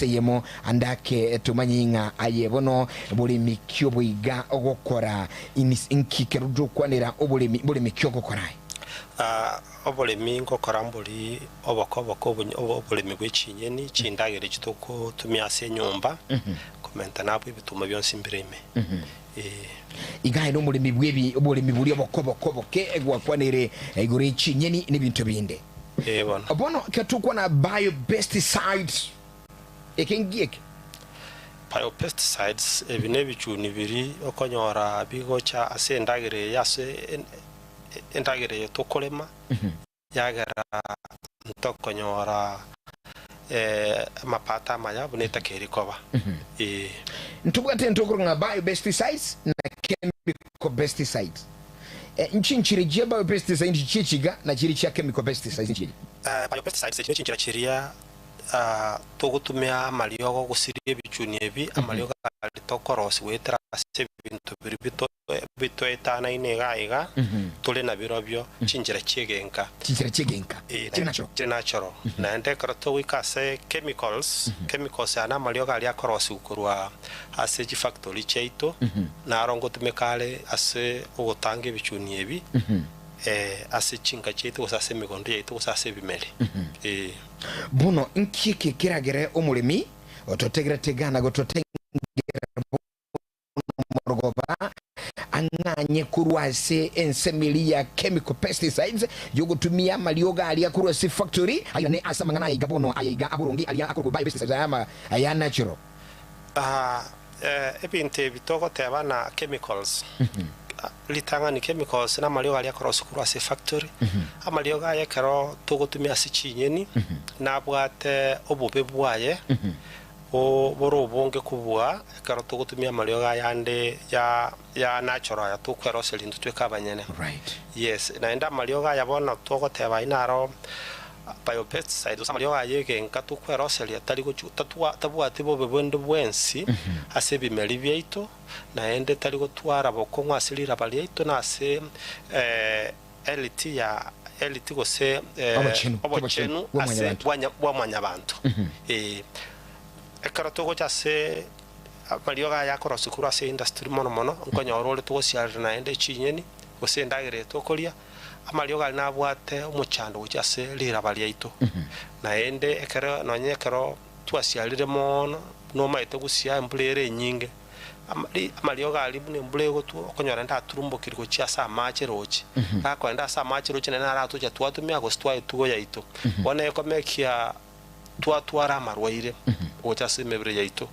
seyemo andake tumanyinga ayebono bulimi kyo bwiga ogokora inkikerudu kwanira bulimi kyo gokora obulimi ngokora mbuli obokoboko obulimi bw'ekinyeni kindagire kitoko tumyase nyumba komenta nabo ibituma byonse imbireme igahe no mulimi bwebi obulimi buli obokobokoboke egwakwanire igure ekinyeni n'ibintu binde bono katukwa na biopesticides ekengieke biopesticides ebine bichuni biri okonyora bigocha asendagire yase endagire tokolema yagera ntokonyora mapata maya buneta kerikoba ntubwate ntokoronga biopesticides na chemical pesticides nchinchiri je biopesticides chichiga na chiri cha chemical pesticides nchiri biopesticides chinchira chiria togutumia amaliogo gusirie bichuni ebi amaliogo alitokorosi wetera se bintu bito etana inega tole na birobyo chinjira chigenka natural na ende krato wikase chemicals ana amaliogo ali akorosi ukurwa ase chi factory cheito na arongo tumekale ase ugotange bichuni ebi ase chinga cheito usase migondo yeito usase bimeli buno nkike kiragere omulimi ototegera tegana gototengera morgoba anganye kurwase ensemilia chemical pesticides yogutumia malioga ali akurwase factory ayane asamangana igabono ayiga aburungi ali akurwa biopesticides aya natural ebinte bitoko tebana chemicals litanga ni chemicals na malioga ali akorosi kurwase factory amalioga yakero togutumia sichinyeni na bwate obube bwaye boro bonge kubwa karo togutumia malioga yande ya natural ya tukwerose lindu twekabanyene right yes na enda malioga yabona togoteba inaro biopesticides amalioga yeke nkatukwerose li atali go tabwate bobe bwendo bwensi ase bimeli byeito na ende tali go twara bokongwa asilira balyeito na ase eliti gose obochenu ase bwamanya bantu ekarato go chase amalioga yakorosi kura ase industry mono nkonyoro tugosiarira na ende chinyeni gose ndagire tokoria amalioga na bwate omuchando gochase lira balyeito na ende ekero nonyekero twasiarire mono no maite gusia embulere nyinge amalioga ali bune mbulego tu okonyora nda turumbo kiriko chia sa mache rochi akwenda sa mache rochi na ara tuja twatumia go stwa itugo yaito wana ekomekia twatwara marwaire gochase mebre yaito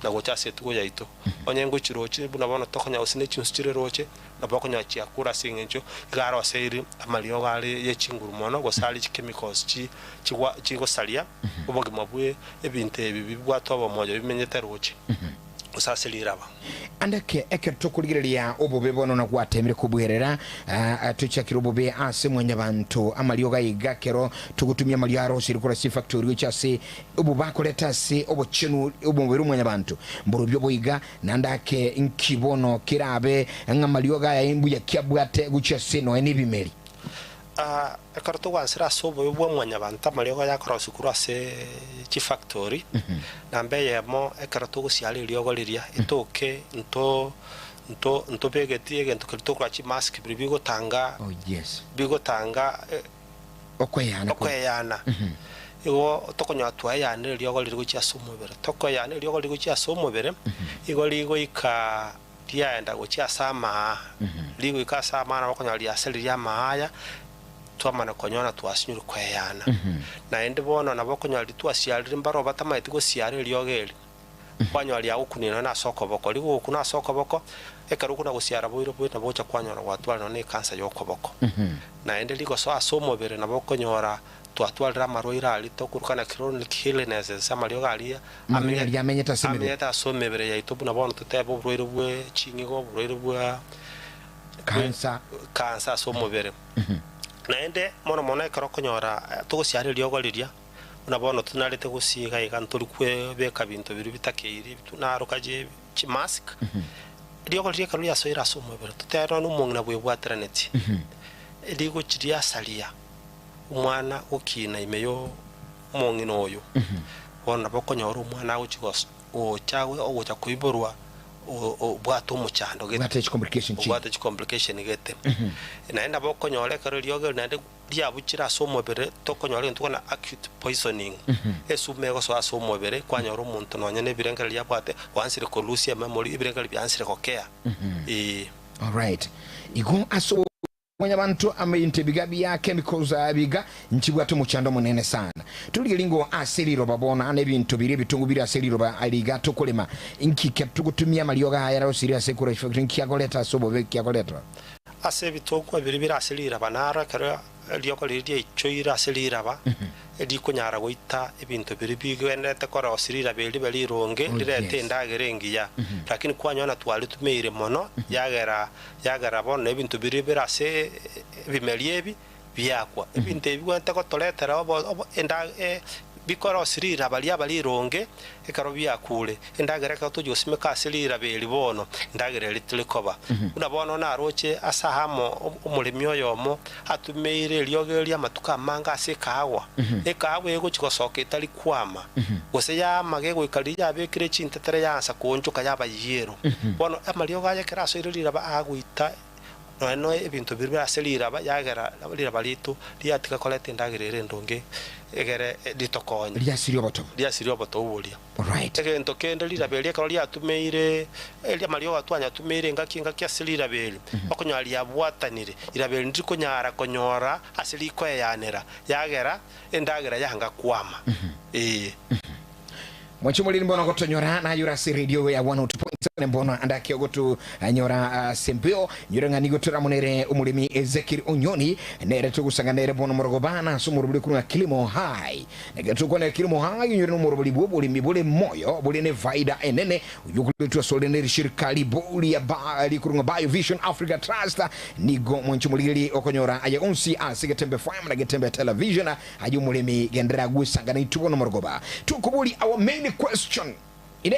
na gochase tugo yaito onyengo chirochi buna bono tokonya usine chinchire roche na bokonya chia kura singencho garo seiri amalioga ali yechinguru mono go sali chemicals chi go salia oboge mabwe ebinte ebi bwatobo mojo bimenyete rochi usasiliraba andake eketokuligereria obobe bono na gwatemire kubwerera atuchakira obobe ase mwanya bantu amalioga igakero tugutumia maliaro sirikora si factory cyase obubakoleta se obochenu obumberu mwanya bantu mborobyo boiga nandake nkibono kirabe ngamalioga ya imbu ya kyabwate gucyase no enibimeri ekarto wansira sobo bwo mwanya banta malioga yakora sukuru ase chi factory nambe yemo ekarto gusiali liogo liria itoke nto begeti egento kirito kwa chi mask bigo tanga bigo tanga okweyana igo tokonya twaya ne liogo lirigo chi asomobere tokoya ne liogo lirigo chi asomobere igo ligo ika tiaenda go chi asama ligo ikasama na bakonya lia selia maaya twamana konyona twasinyuru kweyana na ende bono na bokonya litwasialire mbaro batamaiti go siare liogeli kwanyo ali akukunina na soko boko ligo kuna soko boko ekaruku na go siara boiro bwita bocha kwanyora watwala ne kansa yoko boko na ende ligo so asomobere na bokonyora twatwalira maroira ali tokurukana chronic illnesses samalioga ali amenyeta somebere yaito buna bono tutebo broiro bwe chingigo broiro bwa kansa somobere na ende mono ekaro tugosiare liogo liria unabono tunarete gusiga iganturukwe beka bintu biru bitakeiri tunarukaje chi mask liogo liria karu ya soira somobere tutero n'umungna bwe bwatraneti ligo chiria salia umwana ukina imeyo mongino oyo bona bokonyora umwana guchigos o chawe o gocha kuiborwa o bwato muchando gete Bwate complication chi. bwate complication gete naenda bokonyore karo lyoge nande diabuchira somobere tokonyore ntukona acute poisoning esumego so asomobere kwanyora umuntu nonyene birengera lyabwate wansire kolusia memory ibirengera byansire kokea all right igo aso mwenye bantu amayinte bigabi ya chemicals abiga nchibwate muchando munene sana tuligelingo aseliro babona ane bintu biri bitungu biri aseliro ba aliga tokolema inkike tugutumia malioga haya usiri asekura nkiagoleta sobobe kiagoleta ase bitoko biri biri aselira banara kare lyoko liri ichoira aselira ba edikunyara goita ebintu biri bigwendete kora osirira beli beli ronge lirete ndagerengiya lakini kwanyona twali tumeire mono yagera bono ebintu biri birase bimeliebi byakwa ebintu ebigwente ko toletera obo enda bikora osirira bali ronge ekaro byakule endagera ka tujosime ka asirira beli bono ndagera litulikoba unabono na roche asahamo umulimyo yomo atumeire lyoge lya matuka manga asekawa ekawa ego chikosoka itali kwama gose ya magego ikalija abekire chintetere yansa konjuka yaba yero bono amalyoga yakeraso irira ba agwita no ebintu biri aselira ba yagera lira balito liatika kolete ndagere ndonge egere ditokonye lya boto ubulia right egento kende lira beli ka lya tumeire elya malyo atwanya tumeire ngaki aselira beli bakonyali yabwatanire ira beli ndiko nyara konyora aseli ko yanera yagera endagera yanga kwama Mwachumulini mbono goto nyora na yura si radio ya 102.7 mbono andaki ogotu nyora sempio nyora ngani gotu ramonere umulimi Ezekiel Onyoni nere tugusanganere mbono morogobana sumurubuli kuna kilimo hai negetu kwa kilimo hai nyora umurubuli bubuli mibule moyo buli ne faida enene uyukuletu soleneri shirikali buli ya bali kurunga Biovision Africa Trust nigo mwachumulili okonyora aya onsi asigetembe fam na getembe television ayu mulimi gendera gusangana itubono morogoba tukubuli our main question ine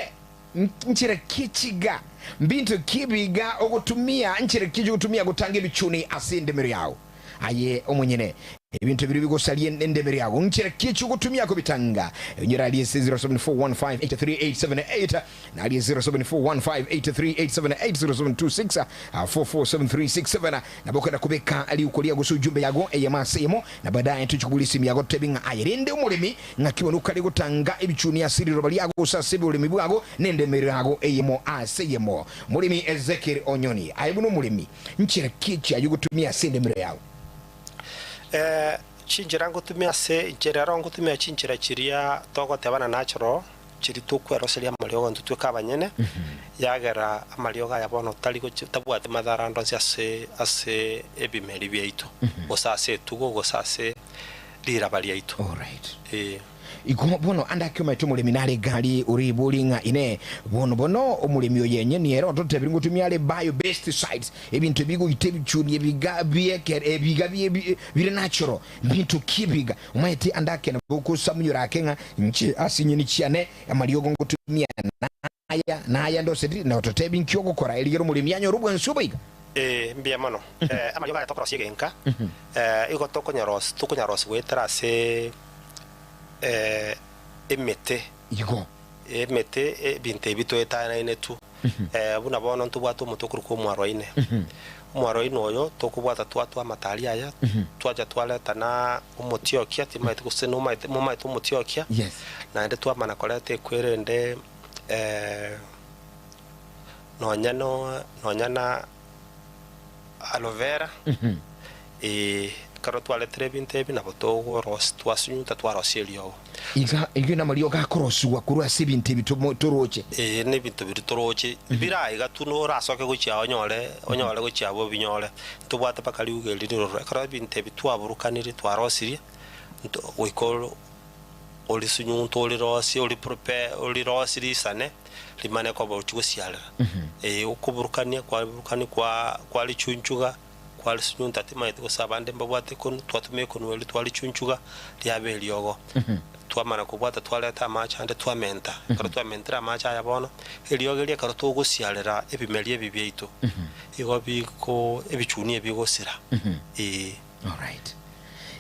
nchire kichiga mbintu kibiga okutumia nchire kiji kutumia gutange bichuni asinde miri yao aye omwenyene ebintu biri bigosalie ndemere yago nchire kichi kutumia kubitanga nyira ali 0741583878 na ali 0741583878 0726447367 na bokana kubeka ali ukolia gusu jumbe yago eyamasemo na baadaye tuchukuli simu yago tebinga ayirinde umulimi ngakibonuka ali gutanga ebichuni asiriro bali yago sasibe ulimi bwago nendemere yago eyemo aseyemo mulimi Ezekiel Onyoni ayibuno mulimi nchire kichi ayugutumia asindemere yago chinjira ngutumia se jerero ngutumia chinjira chiria togo tebana natural chiri tukwero seria malioga ntutweka abanyene yagera amalioga yabono taliko tabwate madara ndonse ase ebimeri byaitu osase tugo gosase lira bali yaitu all right iko bono anda kyoma tumule minale gali uri bulinga ine bono omulimi oyenye niero totebiri ngutumia le bio pesticides ebintu bigo itebichuni ebigabye bire natural bintu kibiga umaiti anda kena boko samunyura kenga nchi asinye ni chiane amaliogo ngutumia naya ndo sedi na totebi nkyogo kora eligero mulimi yanyo rubu ensubiga mbia mano amalioga ya tokoro sigenka iko tokonyaros wetra se emete yigo emete binte bito etana inetu buna bono ntubwato mutokuru ko mwaroine mwaroine oyo tokubwata twatwa matali aya twaja twaleta na umutiokia timaite kuseno maite umutiokia yes na ende twamana kolete kwerende nonyana aloe vera karo twale trebinte bina botogo ros twasunyuta twaroselio iga na malio ga crosswa kurwa sibinte bitoroche ne bintu bitoroche bira iga tuno rasoke guchya onyole guchya bo binyole tubwata pakali ugeliro karo binte bitwaburukanire twarosiri wikolo oli sunyunto oli rosi oli prepare oli rosiri sane limane ko bo chusiala ukuburukania kwa lichunchuga kwali sunyunta timaite kusabande mbabwate kon twatume kon weli twali chunchuga lyabe lyogo twamana kubwata twaleta amacha ande twamenta karo twamentra amacha yabono elyogo lya karo tugusialera ebimeli ebibyito igo biko ebichuni ebigosira all right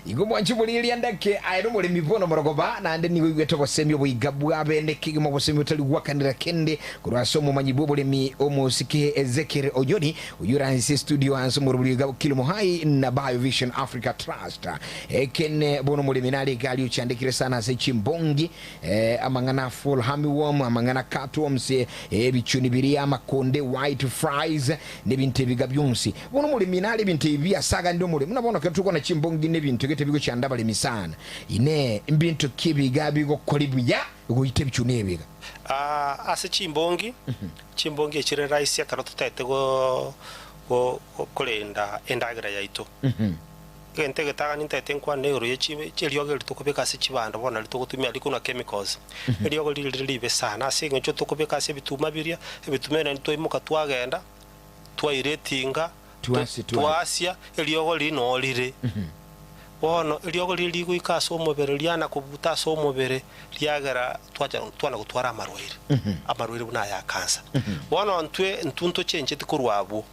igo mwanchimulili andake ayero muri mibono morogoba na ande nigo igweto bosemyo boigabwa bende kigimo bosemyo tali gwakanira kende kurwasomo manyibo bole mi omosike Ezekiel Onyoni uyura nsi studio anso muri gabo kilimo hai na BioVision Africa Trust ekene bono muri minali gali uchandikire sana se chimbongi amangana full hammy amangana catworms bichuni biri amakonde white fries nebinte bigabyonsi bono muri minali binte bya saga ndo muri munabona ketuko na chimbongi nebintu gete bigo cyanda bali misana ine mbintu kibiga bigo kolibuya goite bichuni ebiga ase chimbongi chimbongi chire rice ya karoto tete go kolenda endagira yaito gente getaga nintete nkwa neuro yechiryoge litokobeka se chibanda bona litokutumia likuna chemicals elyogo lilibe sana ase ncho tokobeka se bituma biria bitumena ntoimuka twagenda twairetinga twasia elyogo linolire bono elyogo lili guikaso omubere lyana kubuta so omubere lyagera twana gutwara amarwire buna ya kansa bono ntunto chenje tikurwabo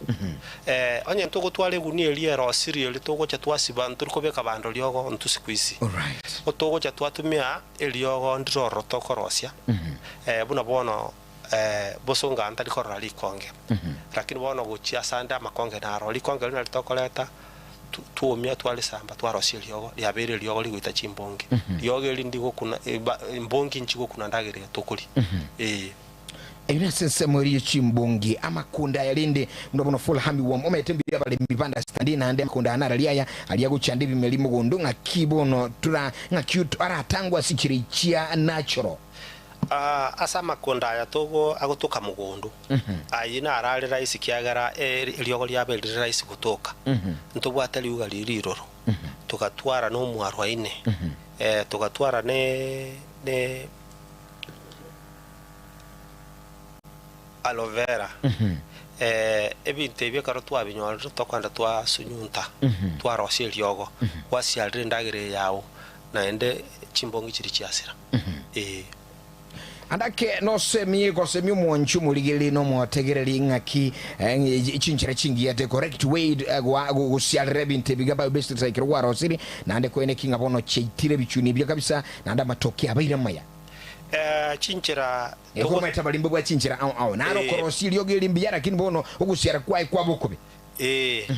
onye ntogo twale guni eliero cereal togo cha twasiba nturikobeka bando lyogo ntusikwisi otogo cha twatumia elyogo ndiroro tokorosia buna bono bosonga ntali korora likonge lakini bono guchia sanda makonge naro likonge lina litokoleta tuomia twale samba twarosia lyogo lyabere lyogo ligwita chimbongi lyogo lindigo kuna mbongi nchigo kuna ndagere tokoli Ayuna sense muri chimbongi amakunda yalinde ndobono full hammy ometembira bale mibanda standina ande makunda anaraliya aliyago chande bimelimu gondo nga kibono tura nga cute aratangwa sikirichia natural asa makonda ya togo agotoka mugondo ayina arale rice kiagara elyogo lyabe rice gutoka ntobwata liuga liriroro tukatwara no mwaro ine tukatwara ne aloe vera ebinte byekaro twabinyola tokwanda twa sunyunta twarosia elyogo wasialire ndagire yawo naende chimbongi chiri chiasira andake no semi mwanchu muligeli no mwategereli ngaki chinchira chingi ya the correct way gusialire binte biga BioBest cycle warosiri nande kwene kinga bono cheitire bichuni bya kabisa nanda matoke abaira maya chinchira ngoma itabalimbo bwa chinchira au naro korosi lyogeli mbya lakini bono ugusiara kwa bukobe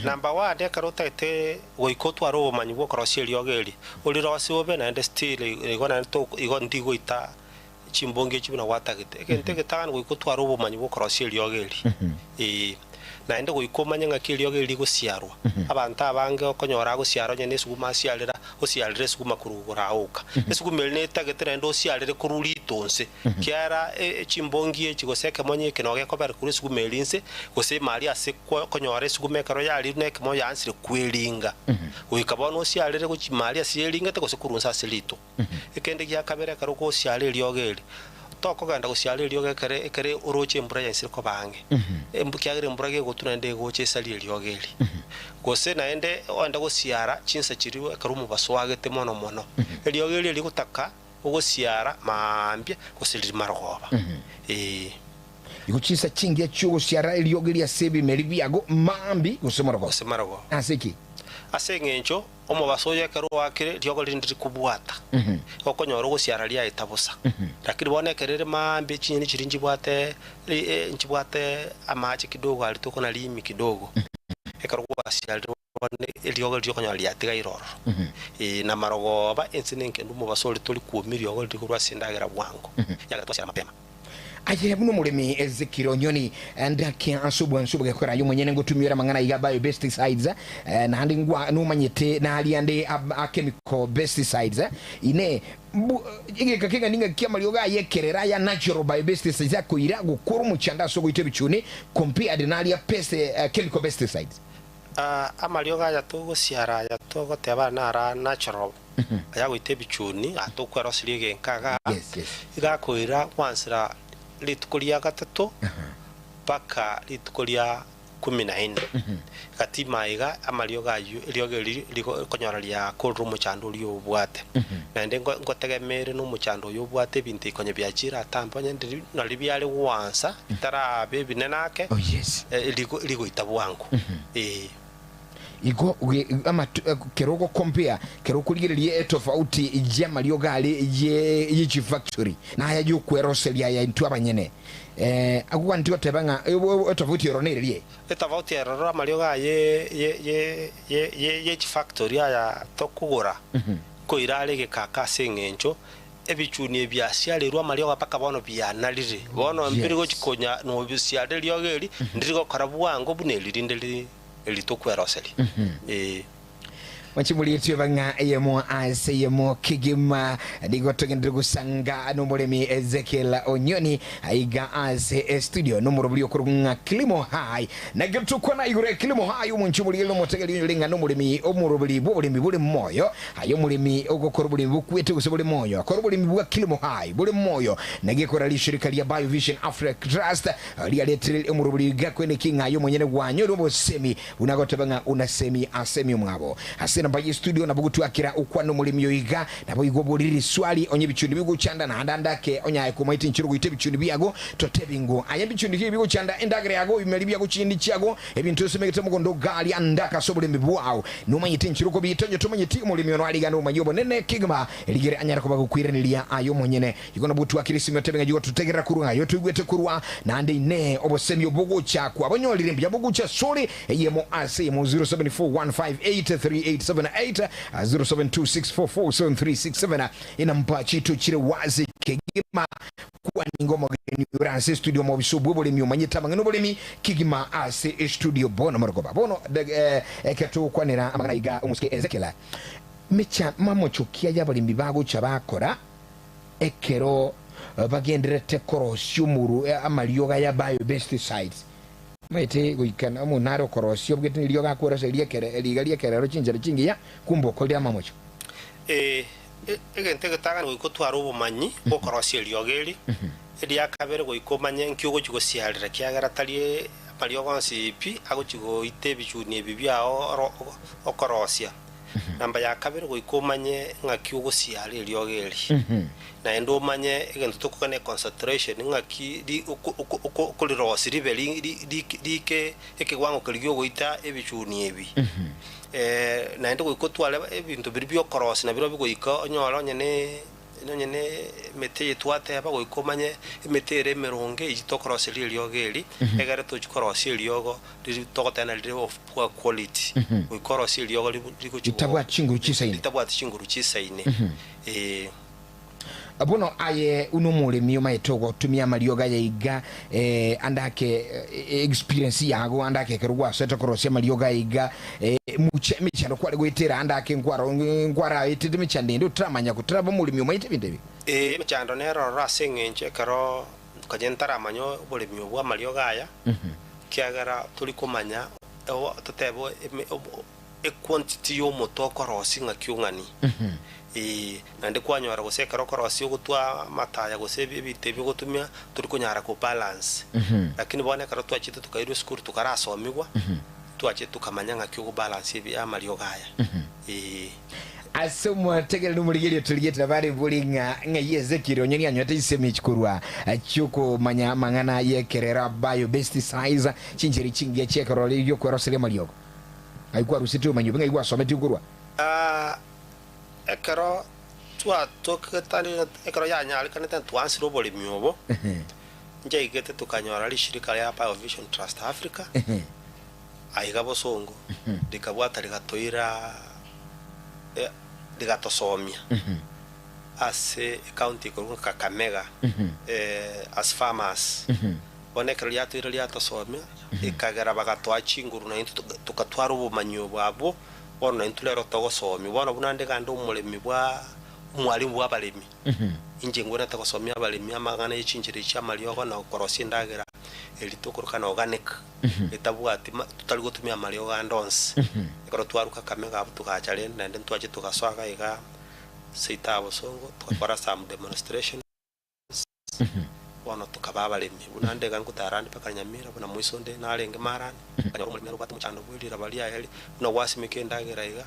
number 1 de karota ite goikotwa ro manyibo korosi lyogeli uliro sibobe na ende still igona to igondigo ita chimbonge chibuna watagite kente ketana goikotwa ro manyibo korosi lyogeli na ende goikomanya ngaki lyogeli gusiarwa abantu abange okonyora gusiaro nyene suguma sialira osialire suguma kurugura auka esugumene tagete endo sialire kuruli tonse kiara chimbongi chigoseke monye kinoge ko ber kuri sugumelinse gose mari ase konyora sugume karo yali nek mo yansire kwelinga uikabono sialire go chimari asielinga te gose kurunsa selito ekende gya kabere karo ko sialire lyogeli toko ganda gusialire lyoge kare uroche mbura yansire ko bange embukyagire mbura ge gotuna nde goche salire lyogeli gose naende onda gusiara chinsa chiriwe karumu baswagete mono lyogeli ligutaka ugosiara mambye gosiliri marogoba yuchisa chingi ya chugo siara lyogeli ya sebi melibiago mambi gosemarago aseki asengencho omo basoya karo wakire lyogeli ndiri kubwata okonyoro gosiara lya etabusa lakini bone kerere mambi chinyeni chirinji bwate nchibwate amachi kidogo alitoko na limi kidogo ekaro basiara elyogo lyokonyora lyatiga iroro na marogoba ensinenke ndumo basole toli kuomiri yogo likurwa sindagira bwango yagatwasira mapema aje buno mulemi Ezekiel Onyoni andake asubwa gakora yo mwenyene ngotumira mangana iga BioPesticides na handi ngwa no manyete na ali ande chemical pesticides ine ige kakenga ninga kiama lyoga yekerera ya natural BioPesticides yakoira gukuru muchanda so goite bichuni compared na ali chemical pesticides amalyoga ya togo siara ya togo teba nara natural ayago ite bichuni atokwero silige nkaga igakoira wansira litukolia gatatu paka litukolia 14 kati maiga amalyoga lyoge likonyora lya kolru muchando lyo bwate na ndengo ngotegemere no muchando yo bwate binte konye byachira tampanye ndi nalibyale wansa tara bebi nenake oh yes ligo itabwangu iko ama keroko compare keroko ligere tofauti je malio gali je factory na haya ju kweroselia ya intu abanyene akugwa ntio tebanga tofauti ronerie tofauti rora malio ga ye factory ya tokugura ko irale ge kaka sengencho ebichuni ebyasialerwa malio ga paka bono byanalire bono mpiri go chikonya no byasialeryo geri ndirigo karabuwango bunelirindeli elitokweroseli Wachimuli yetu banga yemo ase yemo kigima digo togende gusanga no mulemi Ezekiel Onyoni aiga ase studio no murubuli okurunga Kilimo High na gitu kona igure Kilimo High umunchimuli yelo motegeli linga no mulemi omurubuli bulimi buli moyo ayo mulemi ogokorubuli bukwete gusubuli moyo akorubuli bwa Kilimo High buli moyo nagekora li shirika lya BioVision Africa Trust lya letre omurubuli gakwene kinga ayo mwenyene gwanyo robo semi unagotebanga unasemi asemi mwabo asena bayi studio na bugutu akira ukwano mulimi yoiga na boyigo boliri swali onye bichundi bigo chanda na andandake onya ekumaiti nchiro guite bichundi biago totebingo aya bichundi bigo chanda endagre yago imeli biago chindi chiago ebintu semekete mugondo gali andaka sobulimi bwao numa yite nchiro ko bitonye tumanyiti mulimi ono aliga no manyobo nene kigma eligere anyara ko bagukwiraniliya ayo monyene yigona butu akiri simetebenga yigo tutegera kurunga yo tugwete kurwa na ande ne obosemi obogo chakwa abonyolire mbya bogo cha soli eyemo ase mo 0741583878 0726447367 inampa chitu chire wazi kigima kwa ngoma geni uranse studio mo bisubu bolemi umanyita mangano bolemi kigima ase studio bono morogoba bono eketu kwanira amagana iga umuske Ezekiel mecha mamo chukia yabolemi bago chabakora ekero bagendere tekorosyo muru amalioga ya biopesticides maite goikana amunaro korosyo bwete nilio gakora seria kere ligalia kerero chinjere chingiya kumbo kolya mamocho egente getaga ngo twara ubumanyi bwo korosyo liogeri elia kabere goikomanye nkiugo chigosiarira kiagara tali malio gonsipi ago chigo ite bichuni bibyao okorosya namba ya kabere goikomanye ngakiugo siari liogeri na endo manye egento tukane concentration ngaki di uko ribeli dike ekegwango keligyo goita ebichuni ebi na endo goikotwale ebintu biribyo cross na biro bigoika onyolo nyene mete yetwate aba goikomanye emetere meronge igitokross liogeri egare to chikross liogo riri tokotana riri of poor quality goikross liogo liko chitabwa chinguru chisaine abono aye unomulemi omaitogo tumia malioga yaiga andake experience yago andake kerwa seta korosia malioga yaiga muche michano kwale goitera andake ngwara itete michande ndo tramanya kutraba mulemi omaite bindebi michando nero rasengenche karo kajentara manyo bulemi obwa malioga aya kiagara tulikomanya totebo quantity yo motoko rosi ngakiungani nande kwanyora guseka rokorosi gutwa mataya gusebi bitebi gutumia turi kunyara ku balance lakini bone karo twachite tukairu school tukarasomigwa twache tukamanya ngakyo balance bi amalio gaya asomo tegele numurigeli tuligeta bari bulinga ngayeze Onyoni anyote isemi chikurwa chuko manya mangana yekerera biopesticides chinjeri chingia chekeroli yo kwerosele maliogo aikuwa rusitu manyo benga igwa someti kurwa ekero twa toketani ekero ya nyali kanete twansiro boli myobo nje igete tukanyora li shirika ya BioVision Trust Africa aiga bosongo dikabwata ligatoira ligatosomia ase county ko Kakamega as farmers boneka lyatu lyatosomia ikagera bagatwa chinguru na tukatwara ubumanyo bwabo bona intulero togosomi bona bunande kandi umulemi bwa umwali bwa balemi inje ngona tagosomya balemi amagana y'ichinjire cy'amalio na korosi ndagera elitokorukana organic etabwati tutali gutumya amalio gandons ikoro twaruka Kamega tukachale nande twaje tugaswaga iga seita abosongo tukora some demonstration bona tukababa lemi bunande gangu tarandi paka Nyamira bona muisonde nalenge marani kanyoro mulimi rubata muchando bwirira balia yali no wasimike ndagera iga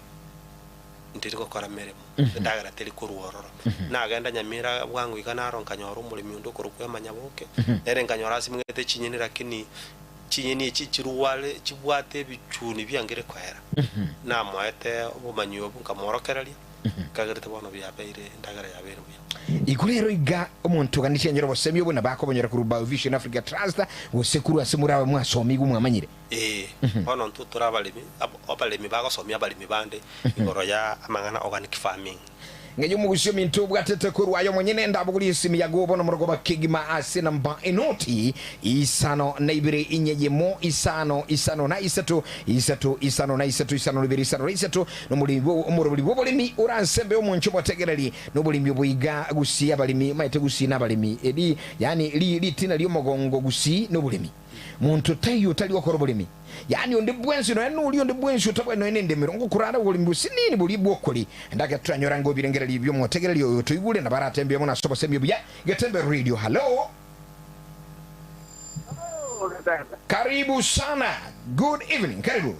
ndiriko kora meremo ndagera teli kuruororo nagenda Nyamira bwangu iga naro kanyoro mulimi ndo kurukwe manyaboke ere kanyora simwete chinyini lakini chinyeni chichiruwale chibwate bichuni byangire kwera na mwete obumanyo bunkamorokereria kagerete bono byabeire ndagara yabere buya ikulero iga omuntuganisha nyoro bosemyo bona bakobonyera kuruba Vision Africa Trust wosekuru asimura mwasomi gumwamanyire bono ntutura abalimi bagosomya abalimi bande ingoro ya amangana organic farming ngeyo mugusyo mintu bwatete kurwayo mwenyene ndabuguli isimi yago bono murogoba kigima asina mba enoti isano naibire inyejemo isano na isatu libiri isatu no muri bolimi uransembe omuncho botegereri no bulimi buiga gusi abalimi maite gusi nabalimi edi yani li tina lyo mogongo gusi no bulimi muntu tayo tali wakoro bulimi yani onde bwensi no enu uli onde bwensi utabwa no ene ndemiro ngukurara bulimi businini bulibwo okoli ndaka twanyora ngo birengera libyo motegereri oyo toigule na baratembe mona sobo sembe bya getembe radio hello karibu sana good evening karibu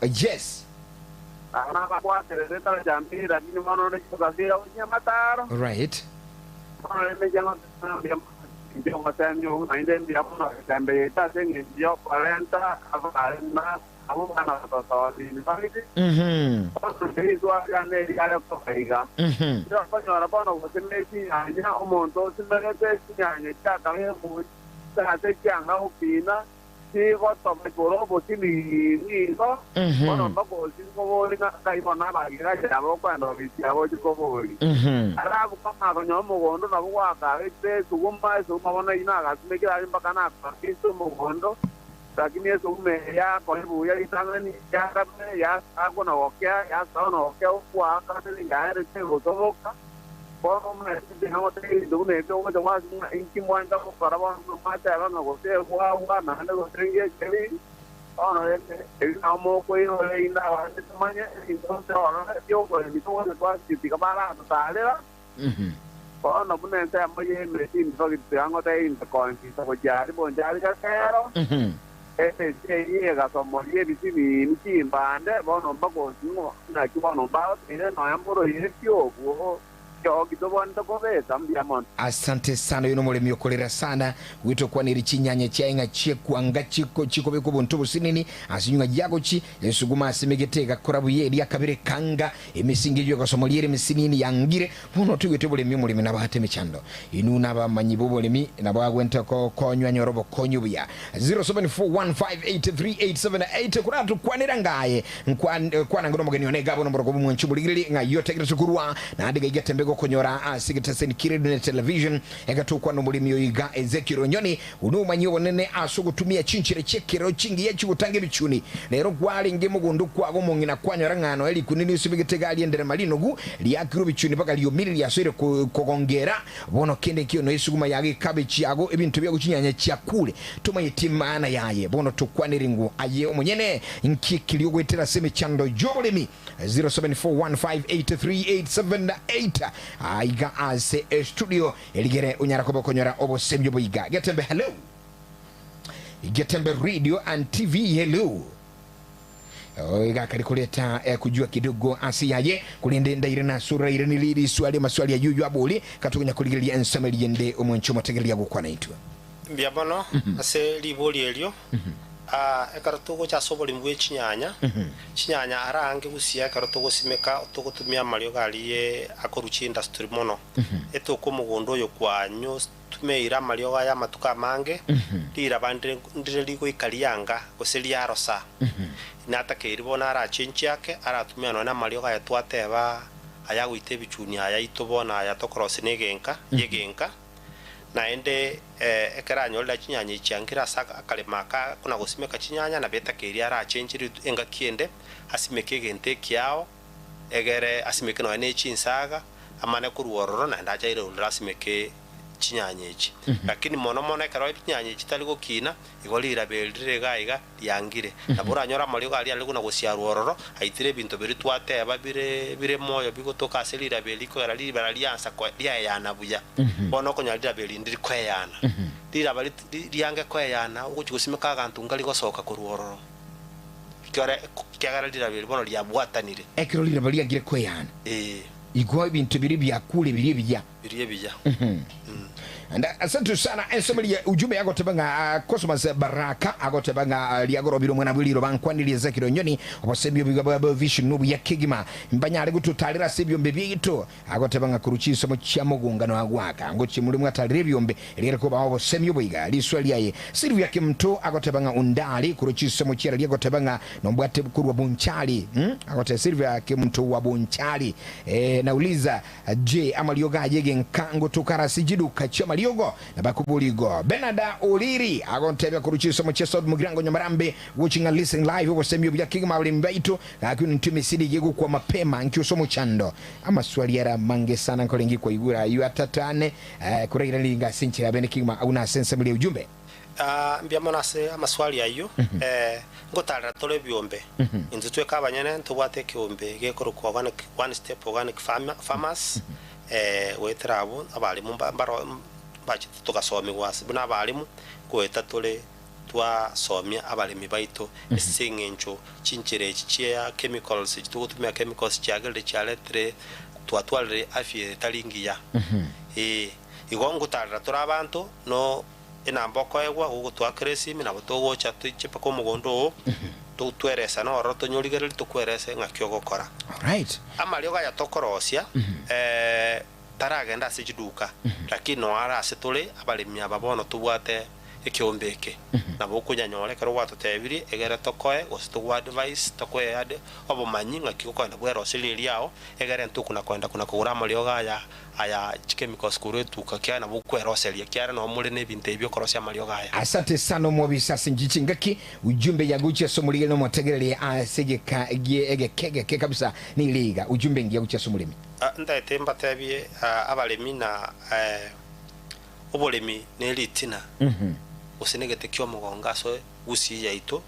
yes right yo masenyo ainde ndia mona tembe ita sengi yo 40 abalina abana toto ni family so ya ne ya ko faiga yo pa no bono ko semeti anya omonto semete sinyanye ta kame mu ta te kyanga upina si ko to me goro bo ni ko bono ba ko si ko boli na kai bona ba gira ya bo kwa no bi ya bo ko boli ara bu kama ko nyomo gondo na bu wa ka ite sugumba bona ina ga me kira mpaka na pa kitu mo gondo lakini eso me ya ko bu ya itangani ya ka me ya ako na okya ya sa no okya kwa ka te ya re te go to boka bono me de no te do ne to ko ma inki mo anda ko para ba no ma ta no ko te wa na no ko tringe keli ono el amo ko ino le ina wa te manya entonces ono yo ko ni to ko kwa si ka para no ta le la ono bune ta mo ye me tin so ki ango te in ko en ki so ja ri bon ja ri ka kero ese ye ga so mo ye bi ti ni ti bande bono ba ko no na ki bono ba ine no amboro ye kyo ko asante sana yuno mulemi okolera sana wito kwa niri chinyanya chainga chekwanga chiko beko buntu businini asinyunga jago chi esuguma asimegeteka korabu yeri yakabire kanga emisingijo kasomoliere misinini yangire bono tuwete bulemi mulemi nabate michando inuna bamanyibo bulemi nabagwenta ko konywa nyorobo konyubuya 0741583878 kuratu kwanira ngaye kwana ngono mugeni onega bono morogo mwenchubuligiri ngayote kiratukurwa na adiga igetembe konyora asigiteseni kirine television egatukwa no mulimi yoiga Ezekiel Nyoni unumanyo nene asugutumia chinchire chekero chingi yechi gutange bichuni lero gwali ngemugundu kwa gomongina kwanyora ngano eli kunini usibigitega aliendere malino gu liakiru bichuni paka liyo mili yasire kogongera bono kende kiyo no isuguma yage kabechi ago ebintu bya guchinyanya cyakule tuma yitimana yaye bono tukwaniringu aye omunyene nkikiliyo gwetera seme chando jobulemi 0741583878 aiga ase studio eligere unyara kobo konyora obo semyo boiga getembe hello getembe radio and TV hello oiga kalikuleta kujua kidogo asiyaye kulinde ndaire na sura ire niliri swali maswali ya yuyu abuli katunya kuligilia ensameli yende omwencho motegelia gukwana itwa mbiabono ase liboli elio ekarotogo cha soboli mbwe chinyanya chinyanya arange gusia ekarotogo simeka otogotumia mario galiye akoruchi industry mono etoko mugondo yo kwanyo tumeira mario ga ya matuka mange lira bande ndire ligo ikalianga goselia rosa nata keiribona ara chenchi yake ara tumia no na mario ga yatwateba aya guite bichuni aya itobona aya tokrose negenka yegenka naende ekeranyo la chinyanya chiangira saka akalemaka kuna gosimeka chinyanya na beta keria ara chenchiri enga kiende asimeke gente kiao egere asimeke no ene chinsaga amane kuruororo na ndaja ile ulasimeke chinyanya echi lakini mono ekero chinyanya chitaligo kina igolira beldire gaiga yangire nabura nyora malio gali ali kuna gosiaruororo aitire bintu biri twateba bire moyo bigotoka aselira beliko era liri baraliansa kwa dia yana buya bono konyalira belindiri kweyana lira bali liange kweyana uguchigosimeka agantu ngali gosoka kuruororo kyore kyagara lira beli bono lyabwatanire ekero lira bali agire kweyana igwa bintu biri byakule biri bijya asante sana ensemeli ujumbe yako tebanga Cosmas Baraka agotebanga liagoro biro mwana bwiliro bankwandili Zekiro Nyoni obasebyo bigaba vision nubu ya Kigima mbanyale gututalira sebyo mbebito agotebanga kuruchiso mu kyamugungano agwaka ngochi muri mwatalire byombe lireko bawo semyo bwiga liswali yaye Silvia Kimto agotebanga undali kuruchiso mu kyera lyagotebanga nombwate kurwa bunchali agote Silvia Kimto wa bunchali nauliza je amalioga yege nkango tukara sijiduka chama liogo na bakubuligo Benada Oliri agontebya kuruchiso mu cheso mugirango nyomarambe watching and listening live wo semyo bya Kigima bali mbaito akuni ntumi sidi yego kwa mapema nkyuso mu chando amaswali yara mange sana nkolengi kwa igura yu atatane kuregira linga sinchira bene Kigima una sense muli ujumbe mbyamona se amaswali ayo ngotara tole byombe inzu twe kabanyene ntubwate kyombe gekorukwa one step organic farmers wetrabo abalimu mbaro bachi tugasome gwasi buna abalimu kweta tole twa somya abalimi baito esingencho chinchire chiya chemicals tugutumya chemicals cyagale cyaletre twatwalire afie talingiya igongo tarra turabantu no enamboko egwa ugutwa kresimi na botogo chatichipa ko mugondo tutweresa no roto nyurigere tukwerese ngakyo gukora. All right. Amalio ga yatokorosia taragenda sijiduka lakini no ara setole abalimi ababono tubwate ekyombeke na bokunya nyore kero watu tebiri egere tokoe gositwa advice tokoe ade obumanyi ngakyo kwenda bwero silili yao egere ntukuna kwenda kuna kugura amalio ga aya chemicals kuretu kakiana bukwero selia kiara no muri nebinte ebyo korosia amalio ga. Asante sana mobisa sinjichingaki ujumbe yaguche somulige no motegerere asegeka egekege kabisa ni liga ujumbe ngiye guche somulimi ndaite mbatebye abalimi na obolemi nelitina usinegete kyo mugonga so usi yaito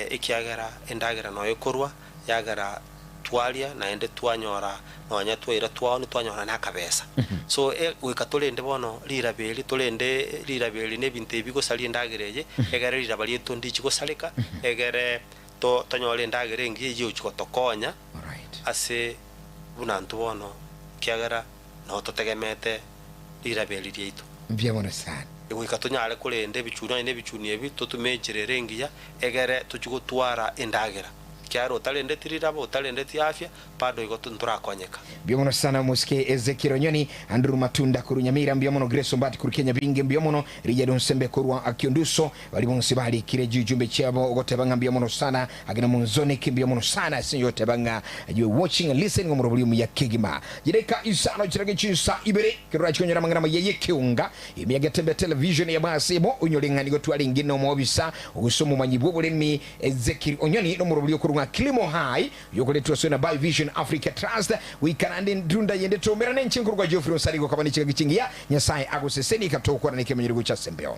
ikiagera endagera no yekorwa yagera twalia na ende twanyora no nya twira twao ni twanyora na kabesa so wikatole ende bono lirabeli tolende lirabeli ne binte bigo sali endagereje egere lirabali etondi chiko salika egere to tanyole endagere ngiye yo chiko tokonya ase bunantu bono kiagera no totegemete lirabeli ryeito byabona sana wikatonyale kulende bichuna ine bichuni ebi totumejerere ngiya egere tuchigutwara endagera kyaro talende tirirabo talende tiafya pado igoto nturakonyeka byomono sana muske Ezekiro Nyoni Andrew Matunda kurunyamira byomono Grace Mbati kurukenya binge byomono Rijadon Sembe kurwa akionduso bali bonse bali kireji jumbe cyabo gotebanga byomono sana agena munzone byomono sana sinyo tebanga you watching and listening mu volume ya Kigima jireka isano kirage cyisa ibere kirwa cyonyera mangana yeye kiunga imiyaga tembe television ya basebo unyolengani gotwali ngino mobisa ugusomo manyibo bulemi Ezekiro Nyoni no mu volume Kilimo High yokoletwa sona by Vision Africa Trust wikanande ndunda yende tomera nenchi nkurwa Geoffrey Nsarigo kabani chika gichingia nyasaye aguseseni katokora nekemenyero cha Sembeo.